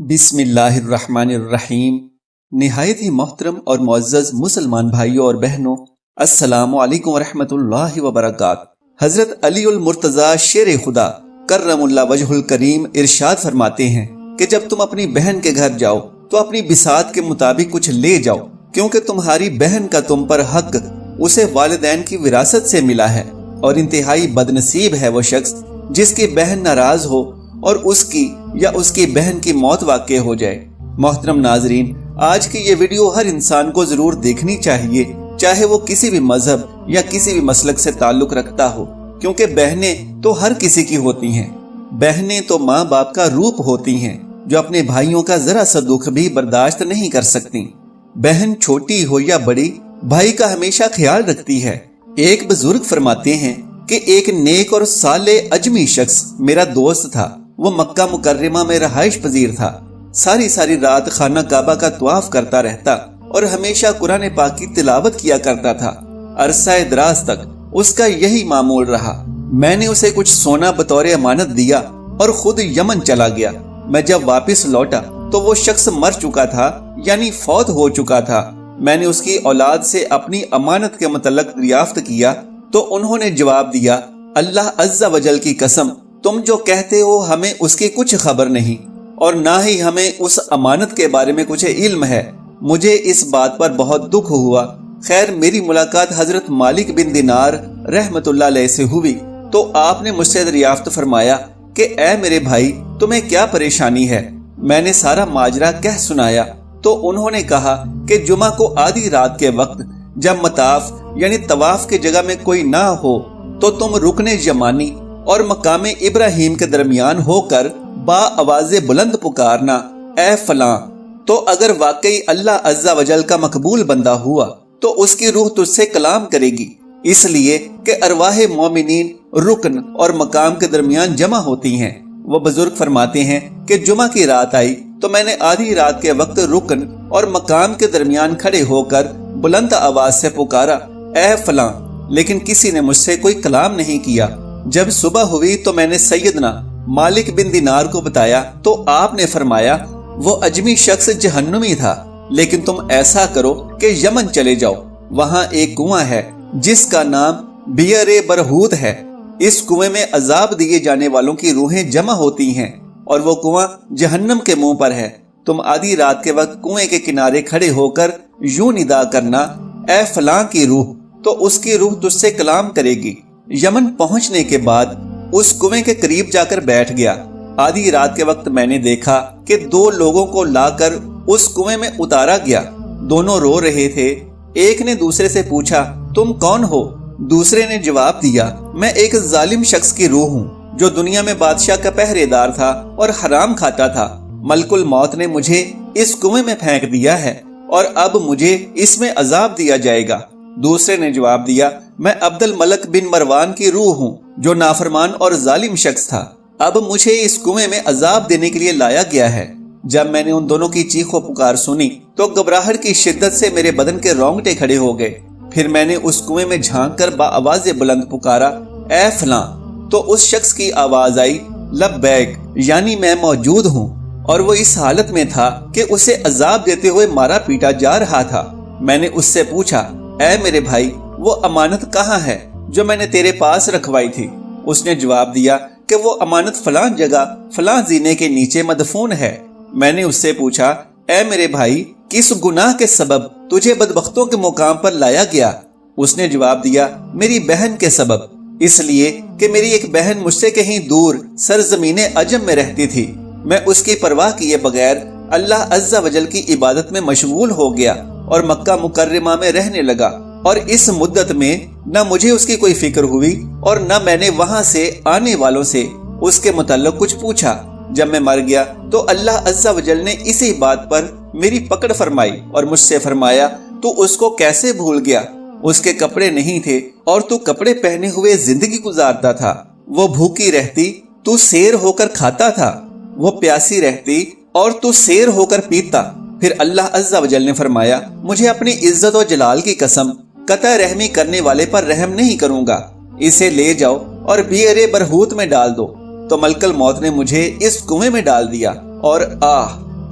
बिस्मिल्लाहिर्रहमानिर्रहीम। निहायत ही मोहतरम और मुअज़्ज़ज़ मुसलमान भाइयों और बहनों, अस्सलामु अलैकुम वरहमतुल्लाहि वबरकातुहू। हजरत अली उल मुर्तज़ा शेर खुदा कर्रमुल्लाह वजहुल करीम इरशाद फरमाते हैं कि जब तुम अपनी बहन के घर जाओ तो अपनी बिसात के मुताबिक कुछ ले जाओ, क्योंकि तुम्हारी बहन का तुम पर हक उसे वालिदैन की विरासत से मिला है, और इंतहाई बदनसीब है वो शख्स जिसकी बहन नाराज हो और उसकी या उसकी बहन की मौत वाक़ई हो जाए। मोहतरम नाजरीन, आज की ये वीडियो हर इंसान को जरूर देखनी चाहिए, चाहे वो किसी भी मजहब या किसी भी मसलक से ताल्लुक रखता हो, क्योंकि बहनें तो हर किसी की होती हैं। बहनें तो माँ बाप का रूप होती हैं जो अपने भाइयों का जरा सा दुख भी बर्दाश्त नहीं कर सकती। बहन छोटी हो या बड़ी, भाई का हमेशा ख्याल रखती है। एक बुजुर्ग फरमाते हैं कि एक नेक और साले अजमी शख्स मेरा दोस्त था। वो मक्का मुकर्रमा में रहाइश पजीर था। सारी सारी रात खाना काबा का तवाफ करता रहता और हमेशा कुरान पाक की तिलावत किया करता था। अरसा दराज तक उसका यही मामूल रहा। मैंने उसे कुछ सोना बतौर अमानत दिया और खुद यमन चला गया। मैं जब वापस लौटा तो वो शख्स मर चुका था, यानी फौत हो चुका था। मैंने उसकी औलाद से अपनी अमानत के मुतल्लक दरियाफ्त किया तो उन्होंने जवाब दिया, अल्लाह अज़्ज़ा वजल की कसम, तुम जो कहते हो हमें उसकी कुछ खबर नहीं और ना ही हमें उस अमानत के बारे में कुछ इल्म है। मुझे इस बात पर बहुत दुख हुआ। खैर, मेरी मुलाकात हजरत मालिक बिन दिनार रहमतुल्लाह अलैह से हुई तो आपने मुझसे दरियाफ्त फरमाया कि ए मेरे भाई, तुम्हें क्या परेशानी है। मैंने सारा माजरा कह सुनाया तो उन्होंने कहा कि जुमा को आधी रात के वक्त जब मताफ यानी तवाफ की जगह में कोई ना हो तो तुम रुकने यमानी और मकाम इब्राहिम के दरमियान होकर बा आवाज़े बुलंद पुकारना, ए फलां। तो अगर वाकई अल्लाह अज़्ज़ा वजल का मकबूल बंदा हुआ तो उसकी रूह तुझसे कलाम करेगी, इसलिए कि अरवाह मोमिनीन रुकन और मकाम के दरमियान जमा होती हैं। वो बुजुर्ग फरमाते हैं कि जुमा की रात आई तो मैंने आधी रात के वक्त रुकन और मकाम के दरमियान खड़े होकर बुलंद आवाज से पुकारा, ए फलां, लेकिन किसी ने मुझसे कोई कलाम नहीं किया। जब सुबह हुई तो मैंने सैयदना मालिक बिन दिनार को बताया तो आपने फरमाया, वो अजमी शख्स जहन्नुमी था, लेकिन तुम ऐसा करो कि यमन चले जाओ। वहाँ एक कुआं है जिसका नाम बियर बरहूत है। इस कुएं में अजाब दिए जाने वालों की रूहें जमा होती हैं और वो कुआं जहन्नम के मुंह पर है। तुम आधी रात के वक्त कुएं के किनारे खड़े होकर यूं निदा करना, ए फलां की रूह, तो उसकी रूह तुझसे कलाम करेगी। यमन पहुंचने के बाद उस कुएं के करीब जाकर बैठ गया। आधी रात के वक्त मैंने देखा कि दो लोगों को लाकर उस कुएं में उतारा गया। दोनों रो रहे थे। एक ने दूसरे से पूछा, तुम कौन हो? दूसरे ने जवाब दिया, मैं एक जालिम शख्स की रूह हूँ जो दुनिया में बादशाह का पहरेदार था और हराम खाता था। मलकुल मौत ने मुझे इस कुएं में फेंक दिया है और अब मुझे इसमें अजाब दिया जाएगा। दूसरे ने जवाब दिया, मैं अब्दुल मलक बिन मरवान की रूह हूँ जो नाफरमान और जालिम शख्स था। अब मुझे इस कुएं में अजाब देने के लिए लाया गया है। जब मैंने उन दोनों की चीखो पुकार सुनी तो घबराहट की शिद्दत से मेरे बदन के रोंगटे खड़े हो गए। फिर मैंने उस कुएं में झांक कर बाआवाज़े बुलंद पुकारा, ए फलां। तो उस शख्स की आवाज आई, लब्बैक, यानी मैं मौजूद हूँ। और वो इस हालत में था कि उसे अजाब देते हुए मारा पीटा जा रहा था। मैंने उससे पूछा, ए मेरे भाई, वो अमानत कहाँ है जो मैंने तेरे पास रखवाई थी? उसने जवाब दिया कि वो अमानत फलां जगह फलां जीने के नीचे मदफून है। मैंने उससे पूछा, ए मेरे भाई, किस गुनाह के सबब तुझे बदबख्तों के मुकाम पर लाया गया? उसने जवाब दिया, मेरी बहन के सबब, इसलिए कि मेरी एक बहन मुझसे कहीं दूर सरजमीने अजम में रहती थी। मैं उसकी परवाह किए बगैर अल्लाह अज़्ज़ा वजल की इबादत में मशगूल हो गया और मक्का मुकर्रमा में रहने लगा, और इस मुद्दत में न मुझे उसकी कोई फिक्र हुई और न मैंने वहां से आने वालों से उसके मुतल्लिक कुछ पूछा। जब मैं मर गया तो अल्लाह अज़्ज़ा वजल ने इसी बात पर मेरी पकड़ फरमाई और मुझसे फरमाया, तू उसको कैसे भूल गया? उसके कपड़े नहीं थे और तू कपड़े पहने हुए जिंदगी गुजारता था। वो भूखी रहती, तू शेर होकर खाता था। वो प्यासी रहती और तू शेर होकर पीता। फिर अल्लाह अज़्ज़ा वजल ने फरमाया, मुझे अपनी इज्जत और जलाल की कसम, कतई रहमी करने वाले पर रहम नहीं करूंगा। इसे ले जाओ और बियर बरहूत में डाल दो। तो मलकल मौत ने मुझे इस कुएं में डाल दिया और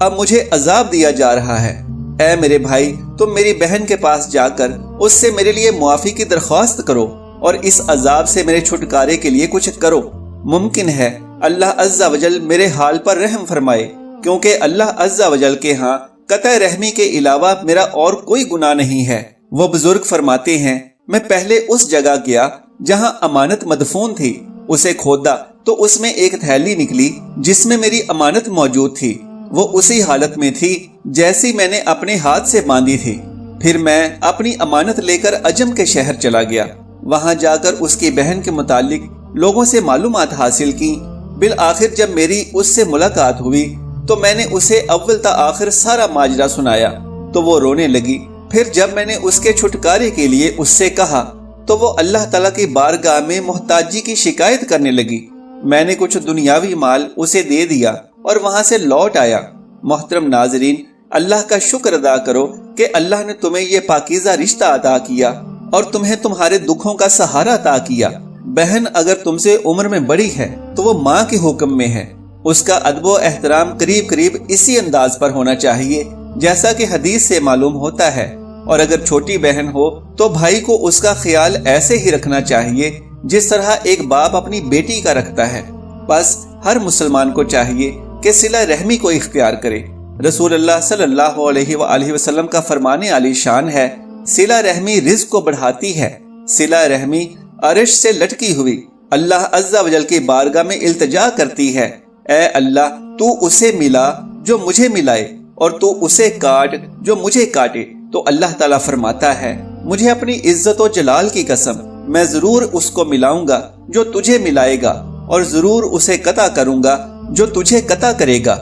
अब मुझे अजाब दिया जा रहा है। ऐ मेरे भाई, तुम मेरी बहन के पास जाकर उससे मेरे लिए मुआफी की दरख्वास्त करो और इस अजाब से मेरे छुटकारे के लिए कुछ करो। मुमकिन है अल्लाह अज़्ज़ा वजल मेरे हाल पर रहम फरमाए, क्योंकि अल्लाह अज़्ज़ा वजल के यहाँ कतई रहमी के अलावा मेरा और कोई गुनाह नहीं है। वो बुजुर्ग फरमाते हैं, मैं पहले उस जगह गया जहाँ अमानत मदफून थी, उसे खोदा तो उसमें एक थैली निकली जिसमें मेरी अमानत मौजूद थी। वो उसी हालत में थी जैसी मैंने अपने हाथ से बांधी थी। फिर मैं अपनी अमानत लेकर अजम के शहर चला गया। वहां जाकर उसकी बहन के मुतालिक लोगों से मालूमात हासिल की। बिल आखिर जब मेरी उससे मुलाकात हुई तो मैंने उसे अव्वल ता आखिर सारा माजरा सुनाया तो वो रोने लगी। फिर जब मैंने उसके छुटकारे के लिए उससे कहा तो वो अल्लाह ताला की बारगाह में मोहताजी की शिकायत करने लगी। मैंने कुछ दुनियावी माल उसे दे दिया और वहां से लौट आया। मोहतरम नाजरीन, अल्लाह का शुक्र अदा करो कि अल्लाह ने तुम्हें ये पाकीज़ा रिश्ता अता किया और तुम्हें तुम्हारे दुखों का सहारा अता किया। बहन अगर तुमसे उम्र में बड़ी है तो वो माँ के हुक्म में है। उसका अदब एहतराम करीब करीब इसी अंदाज पर होना चाहिए जैसा कि हदीस से मालूम होता है। और अगर छोटी बहन हो तो भाई को उसका ख्याल ऐसे ही रखना चाहिए जिस तरह एक बाप अपनी बेटी का रखता है। बस हर मुसलमान को चाहिए कि सिला रहमी को इख्तियार करे। रसूलुल्लाह सल्लल्लाहु अलैहि वसल्लम का फरमाने आली शान है, सिला रहमी रिज़्क़ को बढ़ाती है। सिला रहमी अर्श से लटकी हुई अल्लाह अज़्ज़ा वजल की बारगाह में इल्तिजा करती है, ऐ अल्लाह तू उसे मिला जो मुझे मिलाए और तू उसे काट जो मुझे काटे। तो अल्लाह ताला फरमाता है, मुझे अपनी इज्जत और जलाल की कसम, मैं जरूर उसको मिलाऊंगा जो तुझे मिलाएगा और जरूर उसे कता करूंगा जो तुझे कता करेगा।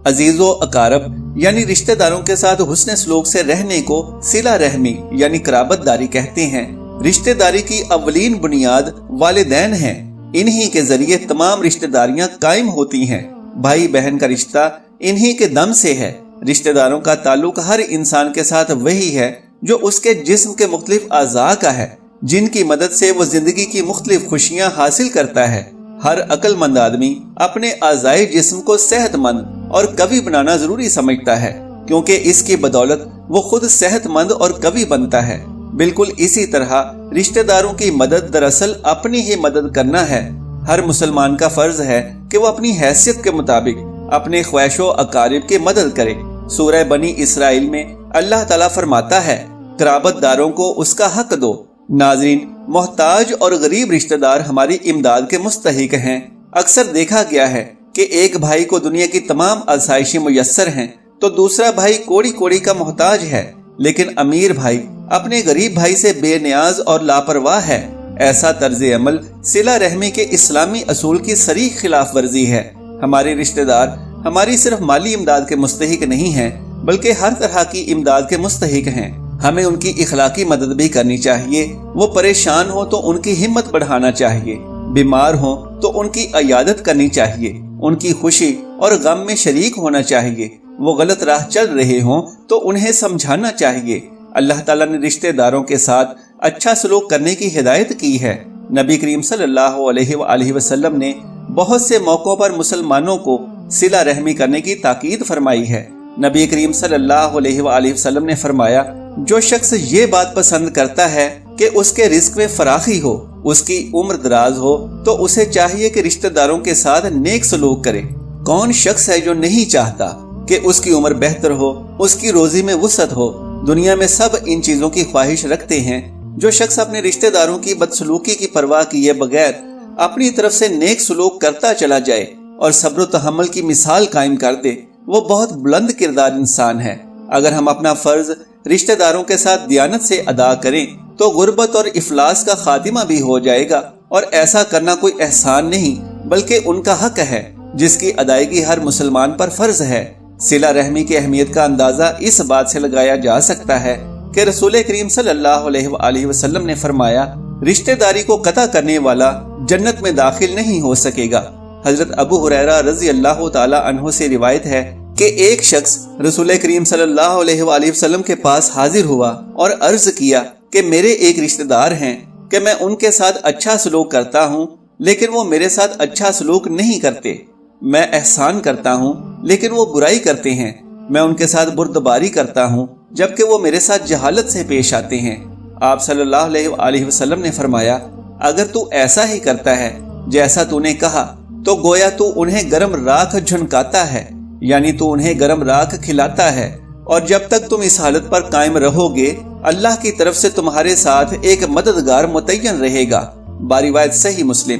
अजीजो अकारब यानी रिश्तेदारों के साथ हुस्न सलूक से रहने को सिला रहमी यानी कराबतदारी कहते हैं। रिश्तेदारी की अव्वलीन बुनियाद वालिदैन हैं। इन्हीं के जरिए तमाम रिश्तेदारियां कायम होती हैं। भाई बहन का रिश्ता इन्हीं के दम से है। रिश्तेदारों का ताल्लुक हर इंसान के साथ वही है जो उसके जिस्म के मुख्तलिफ आज़ा का है, जिनकी मदद से वो जिंदगी की मुख्तलिफ खुशियां हासिल करता है। हर अक्लमंद आदमी अपने आज़ाई जिस्म को सेहतमंद और कवी बनाना जरूरी समझता है, क्योंकि इसकी बदौलत वो खुद सेहतमंद और कवी बनता है। बिल्कुल इसी तरह रिश्तेदारों की मदद दरअसल अपनी ही मदद करना है। हर मुसलमान का फर्ज है कि वो अपनी हैसियत के मुताबिक अपने ख्वाहिशों अकारिब की मदद करे। सूरह बनी इसराइल में अल्लाह ताला फरमाता है, कराबतदारों को उसका हक दो। नाज़रीन, मोहताज और गरीब रिश्तेदार हमारी इमदाद के मुस्तहिक हैं। अक्सर देखा गया है कि एक भाई को दुनिया की तमाम आसाइशें मुयस्सर हैं तो दूसरा भाई कोड़ी कोड़ी का मोहताज है, लेकिन अमीर भाई अपने गरीब भाई से बेनियाज और लापरवाह है। ऐसा तर्ज अमल सिला रहमी के इस्लामी असूल की सरीह खिलाफ वर्जी है। हमारे रिश्तेदार हमारी सिर्फ माली इमदाद के मुस्तहिक नहीं हैं, बल्कि हर तरह की इमदाद के मुस्तहिक हैं। हमें उनकी इखलाकी मदद भी करनी चाहिए। वो परेशान हो तो उनकी हिम्मत बढ़ाना चाहिए, बीमार हो तो उनकी इयादत करनी चाहिए, उनकी खुशी और गम में शरीक होना चाहिए। वो गलत राह चल रहे हों तो उन्हें समझाना चाहिए। अल्लाह ताला ने रिश्तेदारों के साथ अच्छा सलूक करने की हिदायत की है। नबी करीम सल्लल्लाहु अलैहि वसल्लम ने बहुत से मौकों पर मुसलमानों को सिला रहमी करने की ताकीद फरमाई है। नबी करीम सल्लल्लाहु अलैहि वसल्लम ने फरमाया, जो शख्स ये बात पसंद करता है कि उसके रिस्क में फराखी हो, उसकी उम्र दराज हो, तो उसे चाहिए कि रिश्तेदारों के साथ नेक सलूक करे। कौन शख्स है जो नहीं चाहता कि उसकी उम्र बेहतर हो, उसकी रोजी में वुसअत हो। दुनिया में सब इन चीजों की ख्वाहिश रखते हैं। जो शख्स अपने रिश्तेदारों की बदसलूकी की परवाह किए बगैर अपनी तरफ से नेक सलूक करता चला जाए और सब्र तहम्मुल की मिसाल कायम कर दे, वो बहुत बुलंद किरदार इंसान है। अगर हम अपना फर्ज रिश्तेदारों के साथ दियानत से अदा करें तो गुर्बत और इफलास का खातिमा भी हो जाएगा। और ऐसा करना कोई एहसान नहीं बल्कि उनका हक है, जिसकी अदायगी हर मुसलमान पर फर्ज है। सिला रहमी की अहमियत का अंदाजा इस बात से लगाया जा सकता है कि रसूल करीम सल्लल्लाहु अलैहि वसल्लम ने फरमाया, रिश्तेदारी को कता करने वाला जन्नत में दाखिल नहीं हो सकेगा। हजरत अबू हुरैरा रज़ी अल्लाह ताला अन्हु से रिवायत है कि एक शख्स रसूल करीम सल्लल्लाहु अलैहि वसल्लम के पास हाजिर हुआ और अर्ज किया कि मेरे एक रिश्तेदार हैं कि मैं उनके साथ अच्छा सलूक करता हूँ, लेकिन वो मेरे साथ अच्छा सलूक नहीं करते। मैं एहसान करता हूँ लेकिन वो बुराई करते हैं। میں ان کے ساتھ بردباری کرتا ہوں جبکہ وہ میرے ساتھ جہالت سے پیش آتے ہیں۔ آپ صلی اللہ علیہ وآلہ وسلم نے فرمایا، اگر تو ایسا ہی کرتا ہے جیسا تو نے کہا تو گویا تو انہیں گرم راکھ جھنکاتا ہے، یعنی تو انہیں گرم راکھ کھلاتا ہے، اور جب تک تم اس حالت پر قائم رہو گے اللہ کی طرف سے تمہارے ساتھ ایک مددگار متعین رہے گا۔ باروایت صحیح مسلم۔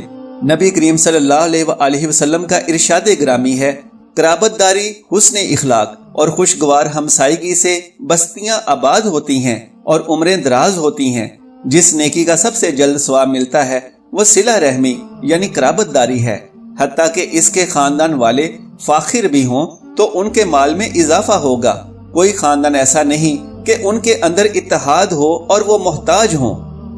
نبی کریم صلی اللہ علیہ وآلہ وسلم کا ارشاد گرامی ہے، قرابت داری حسن اخلاق اور خوشگوار ہمسائیگی سے بستیاں آباد ہوتی ہیں اور عمریں دراز ہوتی ہیں۔ جس نیکی کا سب سے جلد ثواب ملتا ہے وہ صلہ رحمی یعنی قرابت داری ہے، حتیٰ کہ اس کے خاندان والے فاخر بھی ہوں تو ان کے مال میں اضافہ ہوگا۔ کوئی خاندان ایسا نہیں کہ ان کے اندر اتحاد ہو اور وہ محتاج ہوں۔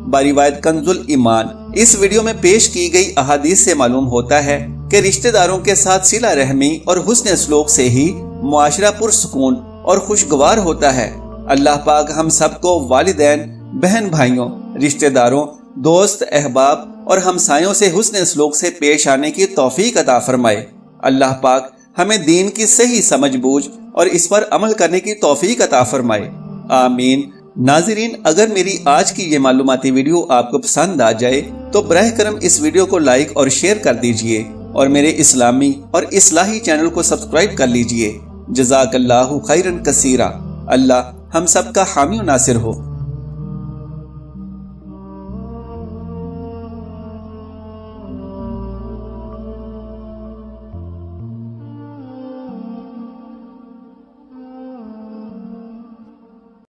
باروایت کنز الایمان۔ اس ویڈیو میں پیش کی گئی احادیث سے معلوم ہوتا ہے کہ رشتہ داروں کے ساتھ صلہ رحمی اور حسن سلوک سے ہی معاشرہ پرسکون اور خوشگوار ہوتا ہے۔ اللہ پاک ہم سب کو والدین، بہن بھائیوں، رشتہ داروں، دوست احباب اور ہمسایوں سے حسن سلوک سے پیش آنے کی توفیق عطا فرمائے۔ اللہ پاک ہمیں دین کی صحیح سمجھ بوجھ اور اس پر عمل کرنے کی توفیق عطا فرمائے، آمین۔ ناظرین، اگر میری آج کی یہ معلوماتی ویڈیو آپ کو پسند آ جائے تو براہ کرم اس ویڈیو کو لائک اور شیئر کر دیجئے اور میرے اسلامی اور اصلاحی چینل کو سبسکرائب کر لیجئے۔ جزاک اللہ خیرا کثیرا۔ اللہ ہم سب کا حامی و ناصر ہو۔